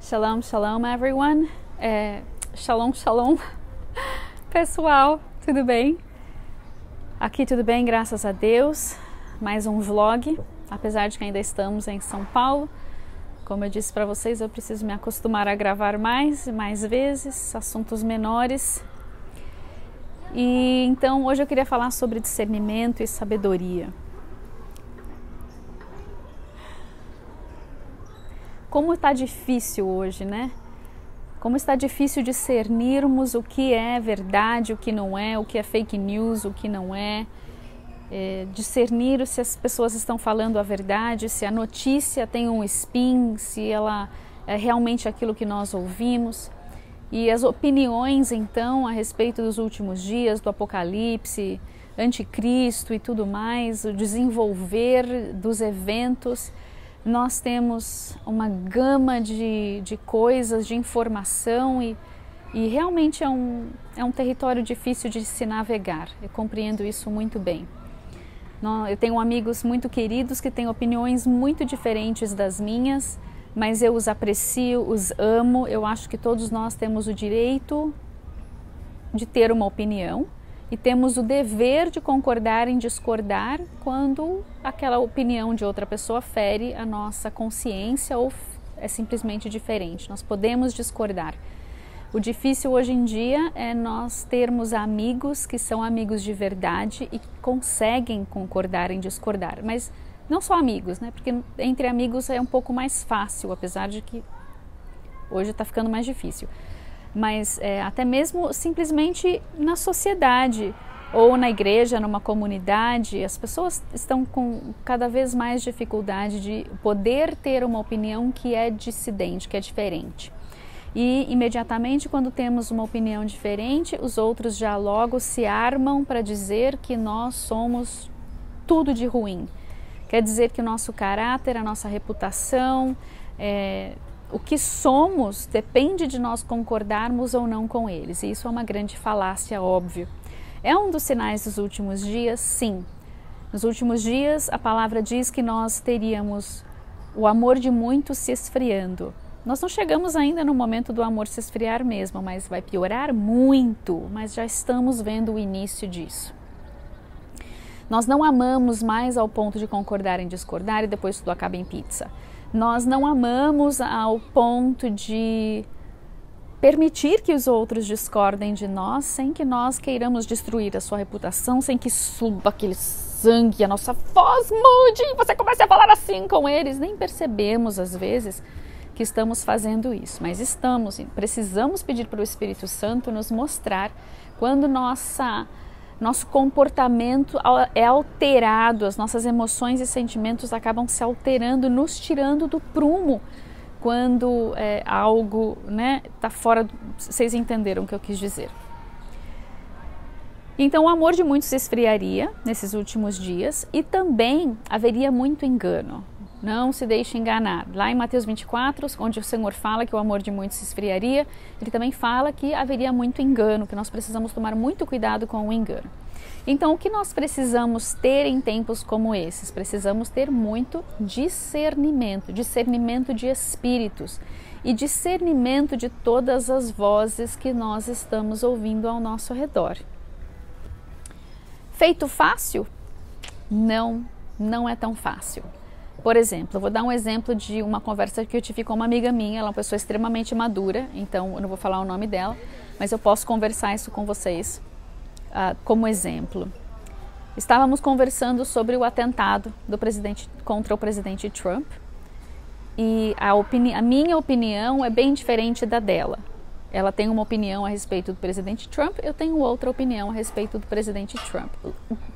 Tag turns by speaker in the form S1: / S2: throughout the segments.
S1: Shalom, shalom everyone. Shalom, shalom. Pessoal, tudo bem? Aqui tudo bem, graças a Deus. Mais um vlog, apesar de que ainda estamos em São Paulo. Como eu disse para vocês, eu preciso me acostumar a gravar mais e mais vezes, assuntos menores. E então hoje eu queria falar sobre discernimento e sabedoria. Como está difícil hoje, né? Como está difícil discernirmos o que é verdade, o que não é, o que é fake news, o que não é. Discernir se as pessoas estão falando a verdade, se a notícia tem um spin, se ela é realmente aquilo que nós ouvimos. E as opiniões, então, a respeito dos últimos dias, do Apocalipse, Anticristo e tudo mais, o desenvolver dos eventos. Nós temos uma gama de coisas, de informação e realmente é um território difícil de se navegar. Eu compreendo isso muito bem. Eu tenho amigos muito queridos que têm opiniões muito diferentes das minhas, mas eu os aprecio, os amo. Eu acho que todos nós temos o direito de ter uma opinião. E temos o dever de concordar em discordar quando aquela opinião de outra pessoa fere a nossa consciência ou é simplesmente diferente. Nós podemos discordar. O difícil hoje em dia é nós termos amigos que são amigos de verdade e que conseguem concordar em discordar. Mas não só amigos, né? Porque entre amigos é um pouco mais fácil, apesar de que hoje está ficando mais difícil. Mas até mesmo simplesmente na sociedade ou na igreja, numa comunidade, as pessoas estão com cada vez mais dificuldade de poder ter uma opinião que é dissidente, que é diferente. E imediatamente quando temos uma opinião diferente, os outros já logo se armam para dizer que nós somos tudo de ruim. Quer dizer que o nosso caráter, a nossa reputação, o que somos depende de nós concordarmos ou não com eles. E isso é uma grande falácia, óbvio. É um dos sinais dos últimos dias? Sim. Nos últimos dias, a palavra diz que nós teríamos o amor de muitos se esfriando. Nós não chegamos ainda no momento do amor se esfriar mesmo, mas vai piorar muito. Mas já estamos vendo o início disso. Nós não amamos mais ao ponto de concordar em discordar e depois tudo acaba em pizza. Nós não amamos ao ponto de permitir que os outros discordem de nós sem que nós queiramos destruir a sua reputação, sem que suba aquele sangue, a nossa voz mude e você comece a falar assim com eles. Nem percebemos às vezes que estamos fazendo isso, mas precisamos pedir para o Espírito Santo nos mostrar quando nosso comportamento é alterado, as nossas emoções e sentimentos acabam se alterando, nos tirando do prumo quando algo está fora. Vocês entenderam o que eu quis dizer. Então o amor de muitos se esfriaria nesses últimos dias e também haveria muito engano. Não se deixe enganar. Lá em Mateus 24, onde o Senhor fala que o amor de muitos se esfriaria, ele também fala que haveria muito engano, que nós precisamos tomar muito cuidado com o engano. Então, o que nós precisamos ter em tempos como esses? Precisamos ter muito discernimento de espíritos e discernimento de todas as vozes que nós estamos ouvindo ao nosso redor. Feito fácil? Não é tão fácil. Por exemplo, eu vou dar um exemplo de uma conversa que eu tive com uma amiga minha, ela é uma pessoa extremamente madura, então eu não vou falar o nome dela, mas eu posso conversar isso com vocês como exemplo. Estávamos conversando sobre o atentado contra o presidente Trump e a minha opinião é bem diferente da dela. Ela tem uma opinião a respeito do presidente Trump, eu tenho outra opinião a respeito do presidente Trump.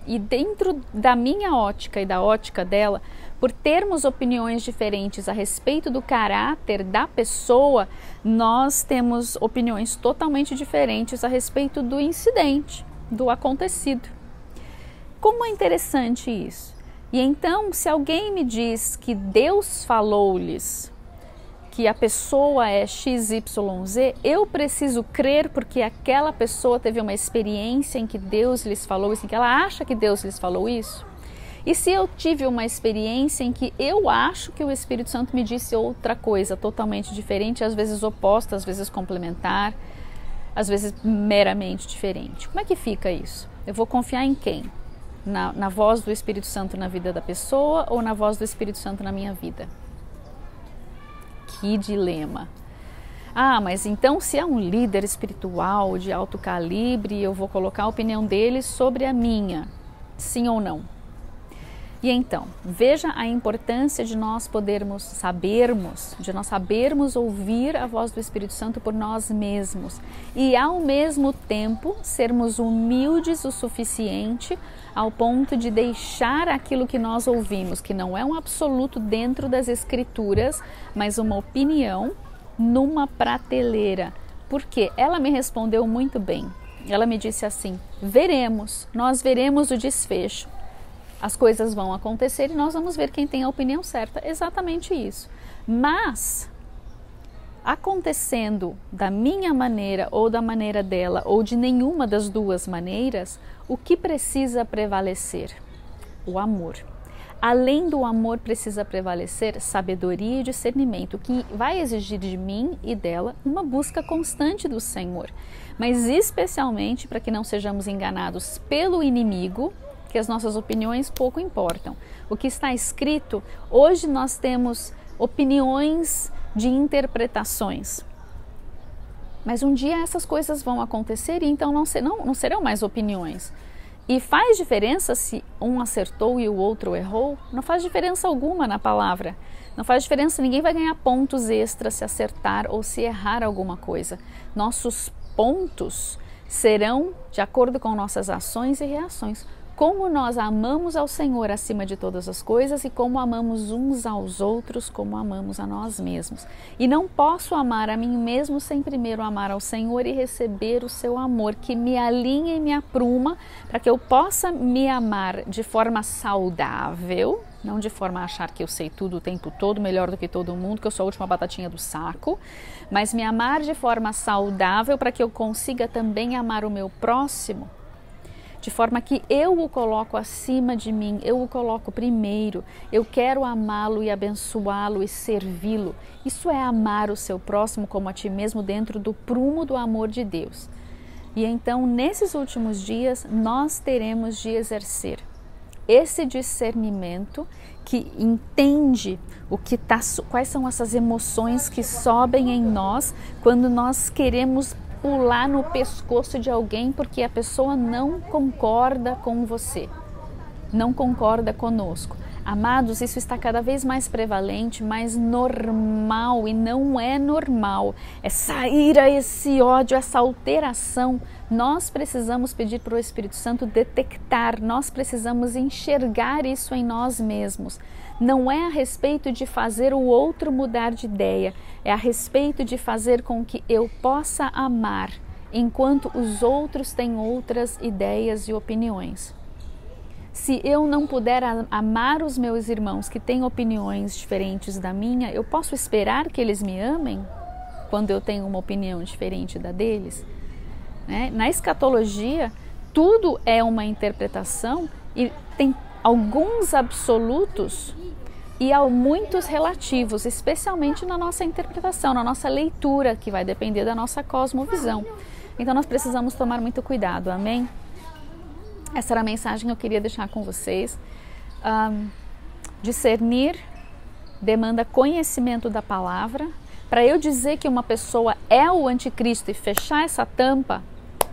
S1: E dentro da minha ótica e da ótica dela, por termos opiniões diferentes a respeito do caráter da pessoa, nós temos opiniões totalmente diferentes a respeito do incidente, do acontecido. Como é interessante isso? E então, se alguém me diz que Deus falou-lhes que a pessoa é XYZ, eu preciso crer porque aquela pessoa teve uma experiência em que Deus lhes falou isso, em que ela acha que Deus lhes falou isso. E se eu tive uma experiência em que eu acho que o Espírito Santo me disse outra coisa totalmente diferente, às vezes oposta, às vezes complementar, às vezes meramente diferente. Como é que fica isso? Eu vou confiar em quem? Na voz do Espírito Santo na vida da pessoa ou na voz do Espírito Santo na minha vida? Que dilema! Ah, mas então se é um líder espiritual de alto calibre, eu vou colocar a opinião dele sobre a minha, sim ou não? E então, veja a importância de nós sabermos ouvir a voz do Espírito Santo por nós mesmos e ao mesmo tempo sermos humildes o suficiente ao ponto de deixar aquilo que nós ouvimos, que não é um absoluto dentro das Escrituras, mas uma opinião, numa prateleira. Porque ela me respondeu muito bem. Ela me disse assim: nós veremos o desfecho. As coisas vão acontecer e nós vamos ver quem tem a opinião certa. Exatamente isso. Mas, acontecendo da minha maneira ou da maneira dela, ou de nenhuma das duas maneiras, o que precisa prevalecer? O amor. Além do amor, precisa prevalecer sabedoria e discernimento, que vai exigir de mim e dela uma busca constante do Senhor. Mas especialmente para que não sejamos enganados pelo inimigo, que as nossas opiniões pouco importam. O que está escrito, hoje nós temos opiniões de interpretações. Mas um dia essas coisas vão acontecer e então não serão mais opiniões. E faz diferença se um acertou e o outro errou? Não faz diferença alguma na palavra. Não faz diferença, ninguém vai ganhar pontos extras se acertar ou se errar alguma coisa. Nossos pontos serão de acordo com nossas ações e reações. Como nós amamos ao Senhor acima de todas as coisas e como amamos uns aos outros, como amamos a nós mesmos. E não posso amar a mim mesmo sem primeiro amar ao Senhor e receber o seu amor, que me alinha e me apruma para que eu possa me amar de forma saudável, não de forma a achar que eu sei tudo o tempo todo, melhor do que todo mundo, que eu sou a última batatinha do saco, mas me amar de forma saudável para que eu consiga também amar o meu próximo, de forma que eu o coloco acima de mim, eu o coloco primeiro, eu quero amá-lo e abençoá-lo e servi-lo. Isso é amar o seu próximo como a ti mesmo dentro do prumo do amor de Deus. E então, nesses últimos dias, nós teremos de exercer esse discernimento que entende quais são essas emoções que sobem em nós quando nós queremos pular no pescoço de alguém porque a pessoa não concorda com você, não concorda conosco. Amados, isso está cada vez mais prevalente, mais normal, e não é normal. Essa ira, esse ódio, essa alteração, nós precisamos pedir para o Espírito Santo detectar, nós precisamos enxergar isso em nós mesmos. Não é a respeito de fazer o outro mudar de ideia, é a respeito de fazer com que eu possa amar, enquanto os outros têm outras ideias e opiniões. Se eu não puder amar os meus irmãos que têm opiniões diferentes da minha, eu posso esperar que eles me amem quando eu tenho uma opinião diferente da deles? Né? Na escatologia, tudo é uma interpretação e tem alguns absolutos e há muitos relativos, especialmente na nossa interpretação, na nossa leitura, que vai depender da nossa cosmovisão. Então nós precisamos tomar muito cuidado, amém? Essa era a mensagem que eu queria deixar com vocês. Discernir demanda conhecimento da palavra. Para eu dizer que uma pessoa é o anticristo e fechar essa tampa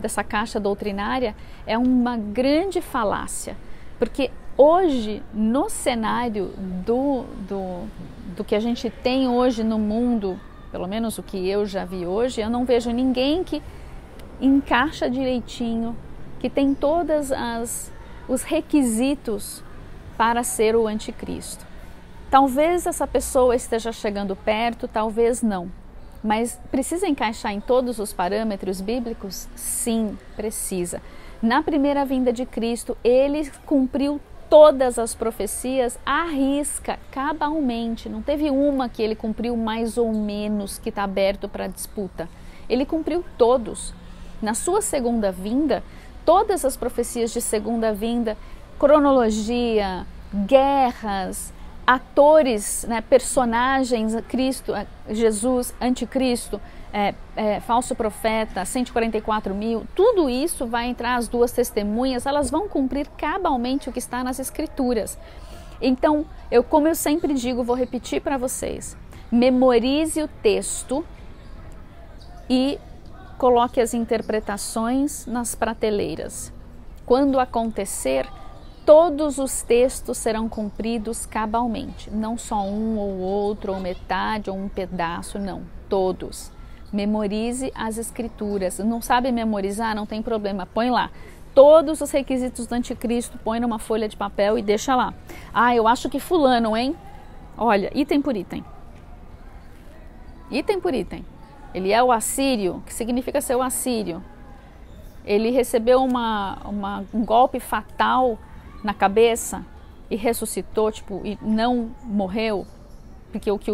S1: dessa caixa doutrinária é uma grande falácia. Porque hoje, no cenário do que a gente tem hoje no mundo, pelo menos o que eu já vi hoje, eu não vejo ninguém que encaixa direitinho, que tem todos os requisitos para ser o anticristo. Talvez essa pessoa esteja chegando perto, talvez não. Mas precisa encaixar em todos os parâmetros bíblicos? Sim, precisa. Na primeira vinda de Cristo, ele cumpriu todas as profecias à risca, cabalmente. Não teve uma que ele cumpriu mais ou menos, que está aberto para disputa. Ele cumpriu todos. Na sua segunda vinda, todas as profecias de segunda vinda, cronologia, guerras, atores, né, personagens, Cristo, Jesus, anticristo, falso profeta, 144 mil, tudo isso vai entrar, as duas testemunhas, elas vão cumprir cabalmente o que está nas Escrituras. Então, como eu sempre digo, vou repetir para vocês, memorize o texto e coloque as interpretações nas prateleiras. Quando acontecer, todos os textos serão cumpridos cabalmente, não só um ou outro, ou metade, ou um pedaço, não, todos. Memorize as Escrituras. Não sabe memorizar? Não tem problema, põe lá. Todos os requisitos do anticristo, põe numa folha de papel e deixa lá. Ah, eu acho que fulano, hein? Olha, item por item. Item por item. Ele é o assírio, que significa ser o assírio. Ele recebeu um golpe fatal na cabeça e ressuscitou, e não morreu. Porque o que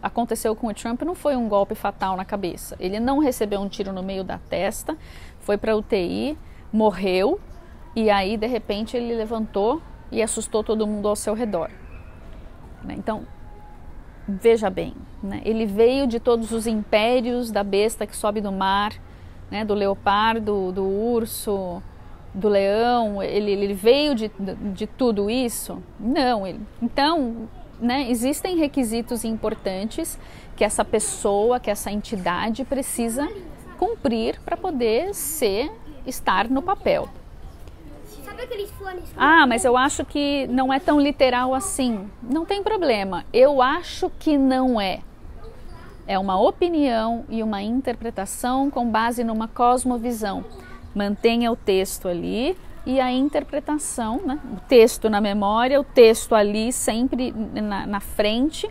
S1: aconteceu com o Trump não foi um golpe fatal na cabeça. Ele não recebeu um tiro no meio da testa, foi para UTI, morreu, e aí de repente ele levantou e assustou todo mundo ao seu redor. Então, veja bem, né? Ele veio de todos os impérios da besta que sobe do mar, né? Do leopardo, do urso, do leão, ele veio de tudo isso? Não, então, né, existem requisitos importantes que essa pessoa, que essa entidade precisa cumprir para poder estar no papel.
S2: Sabe aqueles fones?
S1: Ah, mas eu acho que não é tão literal assim. Não tem problema, eu acho que não é. É uma opinião e uma interpretação com base numa cosmovisão. Mantenha o texto ali e a interpretação, né? O texto na memória, o texto ali sempre na frente,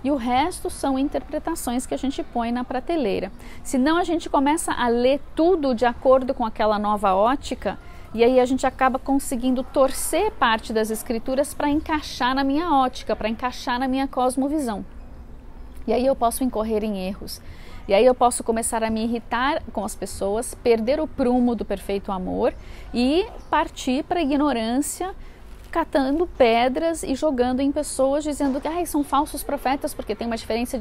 S1: e o resto são interpretações que a gente põe na prateleira. Senão a gente começa a ler tudo de acordo com aquela nova ótica, e aí a gente acaba conseguindo torcer parte das Escrituras para encaixar na minha ótica, para encaixar na minha cosmovisão. E aí eu posso incorrer em erros. E aí eu posso começar a me irritar com as pessoas, perder o prumo do perfeito amor e partir para a ignorância, catando pedras e jogando em pessoas, dizendo que são falsos profetas porque tem uma diferença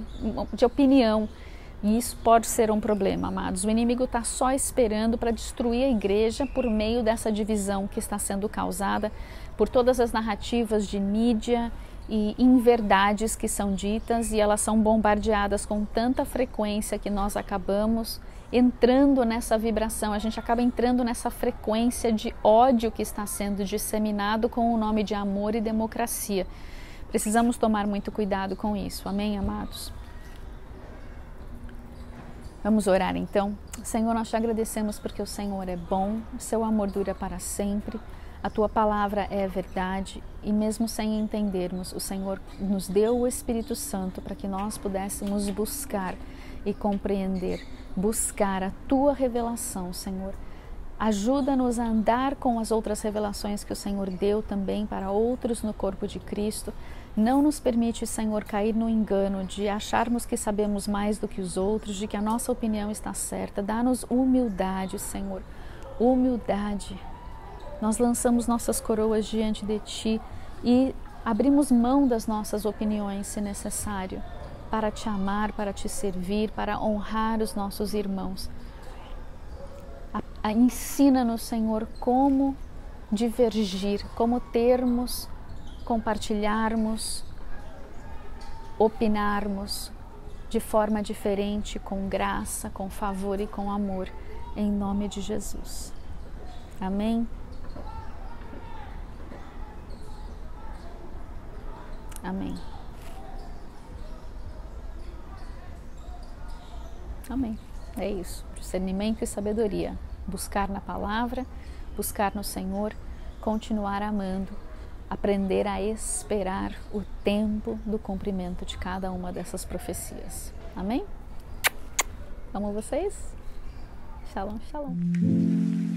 S1: de opinião. E isso pode ser um problema, amados. O inimigo está só esperando para destruir a igreja por meio dessa divisão que está sendo causada por todas as narrativas de mídia e inverdades que são ditas, e elas são bombardeadas com tanta frequência que nós acabamos entrando nessa vibração, a gente acaba entrando nessa frequência de ódio que está sendo disseminado com o nome de amor e democracia. Precisamos tomar muito cuidado com isso, amém, amados? Vamos orar então. Senhor, nós te agradecemos porque o Senhor é bom, o seu amor dura para sempre. A tua palavra é verdade, e mesmo sem entendermos, o Senhor nos deu o Espírito Santo para que nós pudéssemos buscar e compreender, buscar a tua revelação, Senhor. Ajuda-nos a andar com as outras revelações que o Senhor deu também para outros no corpo de Cristo. Não nos permite, Senhor, cair no engano de acharmos que sabemos mais do que os outros, de que a nossa opinião está certa. Dá-nos humildade, Senhor, humildade. Nós lançamos nossas coroas diante de Ti e abrimos mão das nossas opiniões, se necessário, para Te amar, para Te servir, para honrar os nossos irmãos. Ensina-nos, Senhor, como divergir, como termos, compartilharmos, opinarmos de forma diferente, com graça, com favor e com amor, em nome de Jesus. Amém? Amém. Amém. É isso. Discernimento e sabedoria. Buscar na palavra, buscar no Senhor, continuar amando, aprender a esperar o tempo do cumprimento de cada uma dessas profecias. Amém? Amo vocês. Shalom, shalom.